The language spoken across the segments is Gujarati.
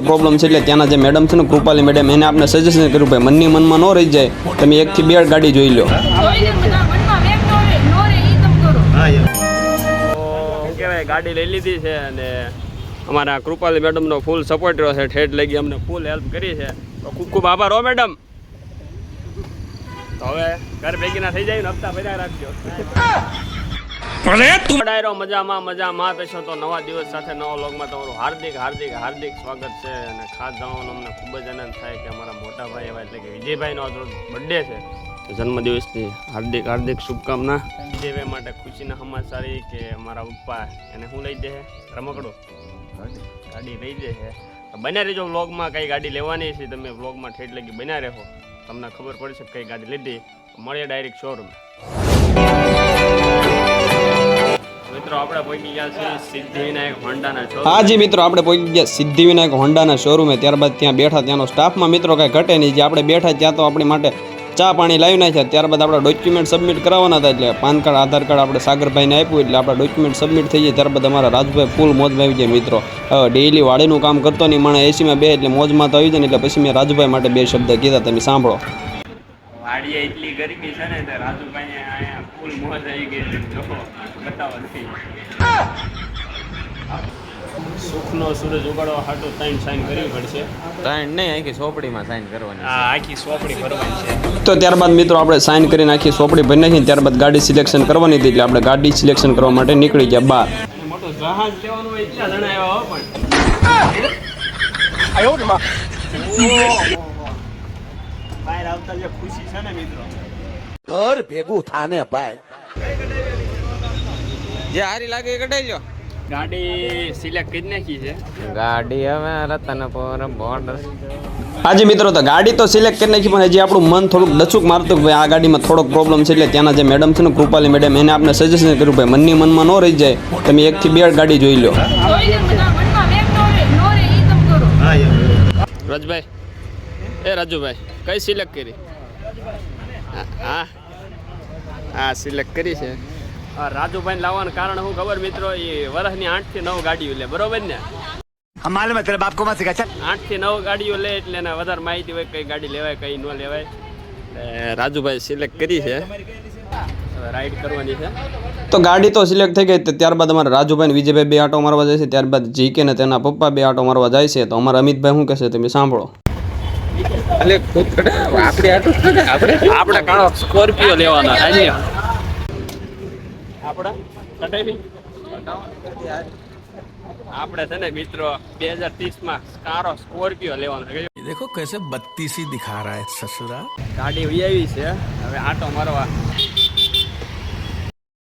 પ્રોબ્લેમ છે એટલે ત્યાંના જે મેડમ છે ને કૃપાલી મેડમ એને આપણે સજેશન કર્યું ભાઈ મનની મનમાં ન રહી જાય તમે 1 થી 2 ગાડી જોઈ લો. ગાડી લઈ લીધી છે અને અમારા કૃપાલી મેડમનો ફૂલ સપોર્ટ રહ્યો છે. ઠેઠ લગી અમને ફૂલ હેલ્પ કરી છે તો ખૂબ ખૂબ આભાર હો મેડમ. તો હવે ઘર ભેગીના થઈ જાય ને હપ્તા ભર્યા રાખજો. ડાયરો મજામાં થશો તો નવા દિવસ સાથે નવા વ્લોગમાં તમારું હાર્દિક હાર્દિક હાર્દિક સ્વાગત છે. અને ખાસ જણાવવાનું અમને ખૂબ જ આનંદ થાય કે અમારા મોટા ભાઈ એવા એટલે કે વિજયભાઈનો આજ બર્થડે છે તો જન્મદિવસની હાર્દિક હાર્દિક શુભકામના. વિજયભાઈ માટે ખુશીના સમાચાર એ કે અમારા પપ્પા એને શું લઈ દે છે રમકડું ગાડી લઈ દે છે. બન્યા રહેજો વ્લોગમાં. કઈ ગાડી લેવાની છે તમે વ્લોગમાં ઠેઠ લગી બન્યા રહો તમને ખબર પડશે કઈ ગાડી લીધી. મળીએ ડાયરેક્ટ શોરૂમ. મિત્રો આપણે પહોંચી ગયા છીએ સિદ્ધિવિનાયક હોન્ડાના શોરૂમ. હા જી મિત્રો આપણે પહોંચી ગયા સિદ્ધિવિનાયક હોન્ડાના શોરૂમે. ત્યારબાદ ત્યાં બેઠા ત્યાંનો સ્ટાફમાં મિત્રો કાંઈ ઘટે નહીં. જે આપણે બેઠા ત્યાં તો આપણી માટે ચા પાણી લાવી નાખ્યા. ત્યારબાદ આપણા ડોક્યુમેન્ટ સબમિટ કરાવવાના હતા એટલે પાન કાર્ડ આધાર કાર્ડ આપણે સાગરભાઈને આપ્યું એટલે આપણા ડોક્યુમેન્ટ સબમિટ થઈ જાય. ત્યારબાદ અમારા રાજભાઈ ફૂલ મોજમાં આવી જાય મિત્રો. ડેઈલી વાડીનું કામ કરતો નહીં માણે એસીમાં બે એટલે મોજમાં તો આવી જાય ને એટલે પછી મેં રાજભાઈ માટે 2 શબ્દ કીધા તમે સાંભળો. વાડીએ એટલી ગરમી છે ને તો રાજુભાઈ અહીંયા ફૂલ મોજ આવી ગઈ છે બતાવવાથી. સુખનો સૂરજ ઉગાડવા હાટું સાઈન કરવી પડશે. સાઈન નહીં આખી સોપડીમાં સાઈન કરવાની. હા આખી સોપડી ભરવાની છે. તો ત્યારબાદ મિત્રો આપણે સાઈન કરીને આખી સોપડી ભરી નાખીને ત્યારબાદ ગાડી સિલેક્શન કરવાની હતી એટલે આપણે ગાડી સિલેક્શન કરવા માટે નીકળી ગયા બહાર. મોટો જહાજ લેવાનું હોય ત્યાં જણાવ્યા હો પણ બહાર આવતા જે ખુશી છે ને મિત્રો ઘર ભેગું થાને ભાઈ જે હારી લાગે એ કઢાઈ લો. ગાડી સિલેક્ટ કરી નાખી છે. ગાડી હવે રતનપુર બોર્ડર. હાજી મિત્રો તો ગાડી તો સિલેક્ટ કરી નાખી પણ હજી આપણું મન થોડુંક ડચુક મારતું કે ભાઈ આ ગાડીમાં થોડોક પ્રોબ્લેમ છે એટલે ત્યાંના જે મેડમ છે ને કૃપાલી મેડમ એને આપણે સજેશન કર્યું ભાઈ મનની મનમાં ન રહી જાય તમે 1 થી 2 ગાડી જોઈ લો. રાજભાઈ રાજુભાઈ કઈ સિલેક્ટ કરી? હા સિલેક્ટ કરી છે. રાજુભાઈ લાવવાનું કારણ શું ખબર મિત્રો એ વર્ષની 8 થી 9 ગાડીઓ લે બરોબર ને. 8 થી 9 ગાડીઓ લે એટલે એને વધારે માહિતી હોય કઈ ગાડી લેવાય કઈ ન લેવાય. રાજુભાઈ સિલેક્ટ કરી છે રાઈડ કરવાની છે. તો ગાડી તો સિલેક્ટ થઈ ગઈ ત્યારબાદ અમારા રાજુભાઈ વિજયભાઈ 2 આટો મારવા જાય છે. ત્યારબાદ જીકે ને તેના પપ્પા 2 આટો મારવા જાય છે. તો અમારા અમિતભાઈ શું કહેશે તમે સાંભળો. આપણે કાળો સ્કોર્પિયો લેવાના આપણે છે ને મિત્રો 2030 માં કારો સ્કોર્પિયો લેવાનો. દેખો कैसे बत्तीसी दिखा रहा है ससुरा. ગાડી આવી છે હવે આટો મારવા.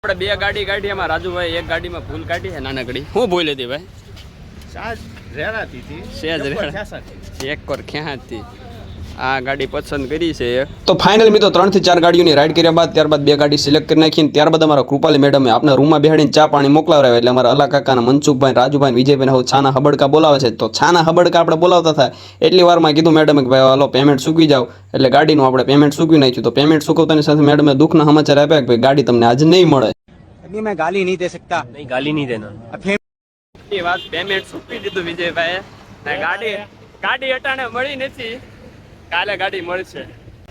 આપણે 2 ગાડી કાઢી એમાં રાજુભાઈ 1 ગાડીમાં ભૂલ કાઢી છે નાનકડી. શું ભૂલ હતી ભાઈ? એક કોર ખ્યાતી આ ગાડી પસંદ કરી છે. તો ફાઇનલ મિત્રો 3 થી 4 ગાડીઓની રાઈડ કર્યા બાદ ત્યારબાદ 2 ગાડી સિલેક્ટ કરી નાખીને ત્યારબાદ અમારા કૃપાલી મેડમે આપણા રૂમમાં બેહાડીને ચા પાણી મોકલાવરાવ્યા. એટલે અમારા અલા કાકાના મનસુખભાઈ રાજુભાઈ વિજયભાઈ હવે છાના હબડકા બોલાવે છે. તો છાના હબડકા આપણે બોલાવતા થાય એટલી વારમાં કીધું મેડમે કે ભાઈ હાલો પેમેન્ટ ચૂકી જાવ એટલે ગાડીનું આપણે પેમેન્ટ ચૂકવી નાખ્યું. તો પેમેન્ટ ચૂકવતાની સાથે મેડમે દુઃખના સમાચાર આપ્યા કે ભાઈ ગાડી તમને આજે નહીં મળે. मैं गाली नहीं दे सकता. नहीं गाली नहीं देना. એ વાત પેમેન્ટ ચૂકવી દીધું વિજયભાઈ. ગાડી અટાણે મળી નથી. કાલે ગાડી મળશે.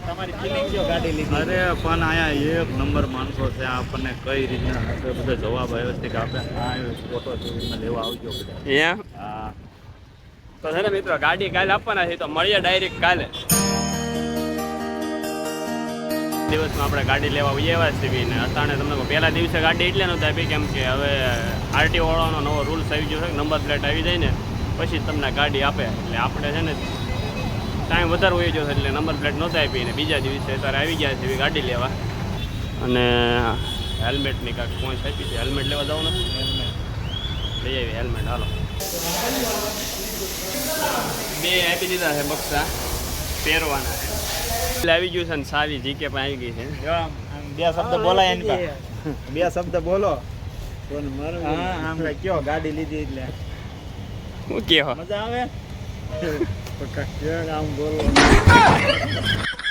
તમારી ફિલિંગ જો ગાડી લીધી? અરે પણ આયા 1 નંબર માણસો છે. આપણને કઈ રીતના બધો જવાબ આવ્યો છે કે આપણે આ ફોટો જોઈને લેવા આવજો. હા તો છે ને મિત્રો ગાડી કાલે આપવાના છે તો મળીએ ડાયરેક્ટ કાલે. દિવસમાં આપણે ગાડી લેવા આવ્યા છીએ ને અટાણે તમને પહેલા દિવસે ગાડી એટલે નહોતી આપી કેમ કે હવે આરટીઓ વાળાનો નવો રૂલ્સ આવી ગયો છે. નંબર પ્લેટ આવી જાય ને પછી તમને ગાડી આપે એટલે આપણે છે ને ટાઈમ વધારે હોય ગયો એટલે નંબર પ્લેટ નહોતી આપી ને બીજા દિવસે અત્યારે આવી ગયા છે ગાડી લેવા. અને હેલ્મેટની કાંઈક પહોંચ આપી છે. હેલ્મેટ લેવા જવાનું હેલ્મેટ લઈ આવી. હેલ્મેટ હાલો 2 આપી દીધા છે બક્સા પહેરવાના છે. આવી ગયું છે ને સારી જીકે પણ આવી ગઈ છે. 2 શબ્દ બોલાય એની પાસે. 2 શબ્દ બોલો આમ કયો ગાડી લીધી એટલે હું કહો મજા આવે. આમ બોલો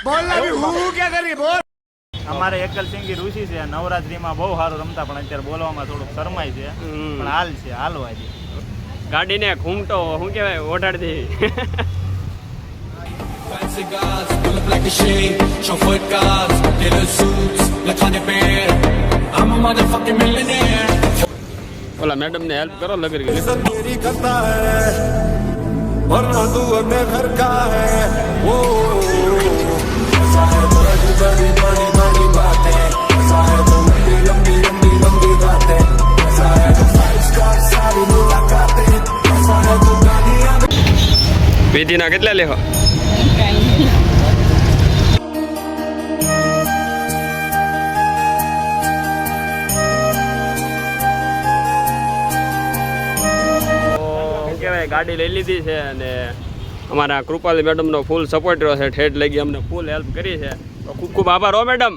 बोलना भी हूँ क्या करी बोल. અમારે એકલસિંગી ઋષિ છે, નવરાત્રીમાં બહુ સારું રમતા, પણ અત્યારે બોલવામાં થોડુંક શરમાય છે, પણ હાલ છે, હાલવા દે. ગાડીને ઘૂમટો શું કહેવાય ઓઢાડી Fancy cars, pull up like a shade. Chauffeur cars, little suits, let's on the bed. I'm a motherfucking millionaire. Ola madam ને હેલ્પ કરો લગર ગઈ मेरी करता है वरना तू अपने घर का है वो ऐसा है तो बड़ी बड़ी बड़ी बड़ी बातें ऐसा है तो लंबी लंबी लंबी लंबी बातें ऐसा है तो 5 स्टार सारी मुलाकातें ऐसा है तो गालियां વિધિના કેટલા લેવો ગાડી લઈ લીધી છે અને અમારા કૃપાલી મેડમનો ફૂલ સપોર્ટ રહ્યો છે, ઠેઠ લગી અમને ફૂલ હેલ્પ કરી છે, તો ખૂબ ખૂબ આભાર હો મેડમ.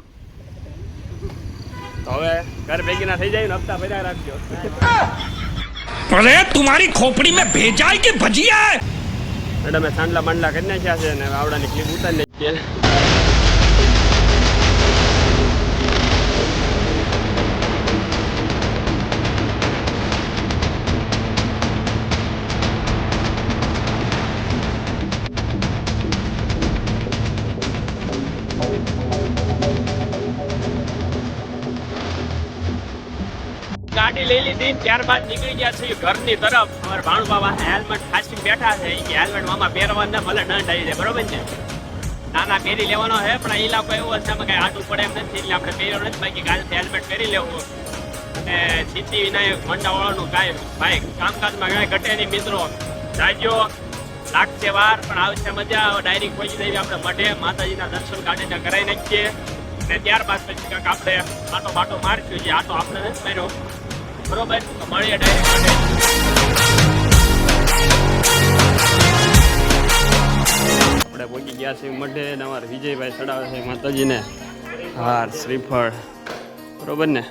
તો હવે ઘર ભેગીના થઈ જાય ને હપ્તા ભર્યા રાખજો. अरे तुम्हारी खोपड़ी में भेजा है कि भजिया है મેડમે સાંડલા માંડલા કરી નાખ્યા છે અને આવડાની ક્લિપ ઉતારી નાખીએ. ગાડી લઈ લીધી ત્યારબાદ નીકળી ગયા છે ઘરની તરફ. અમારા ભાણુ બાબા હેલ્મેટ ખાસી બેઠા છે, એ હેલ્મેટ મામા પહેરવા ને ભલે દંડ આવી જાય, બરોબર ને? નાના પહેરી લેવાનો છે, પણ એ લોકો એવું હશે કઈ આટું પડે એમ નથી, એટલે આપણે પહેર્યો નથી. બાકી કાલથી હેલ્મેટ પહેરી લેવું. અને સિદ્ધિ વિનાયક હોન્ડાવાળાનું કાંઈ ભાઈ કામકાજમાં કાંઈ ઘટે નહીં મિત્રો. જાજો લાગશે વાર પણ આવશે મજા. ડાયરેક્ટ પહોંચી જઈએ આપણે મઢે, માતાજીના દર્શન ગાડીને કરાવી નાખીએ અને ત્યારબાદ પછી કાંઈક આપણે આટો બાટો મારશું. જે આટો આપણે નથી માર્યો, બરોબર? તો મળીએ ડાયરેક્ટ. આપણે પહોંચી ગયા છીએ મઢે ને અમારા વિજયભાઈ ચડાવે છે માતાજીને હાર શ્રીફળ, બરોબર ને?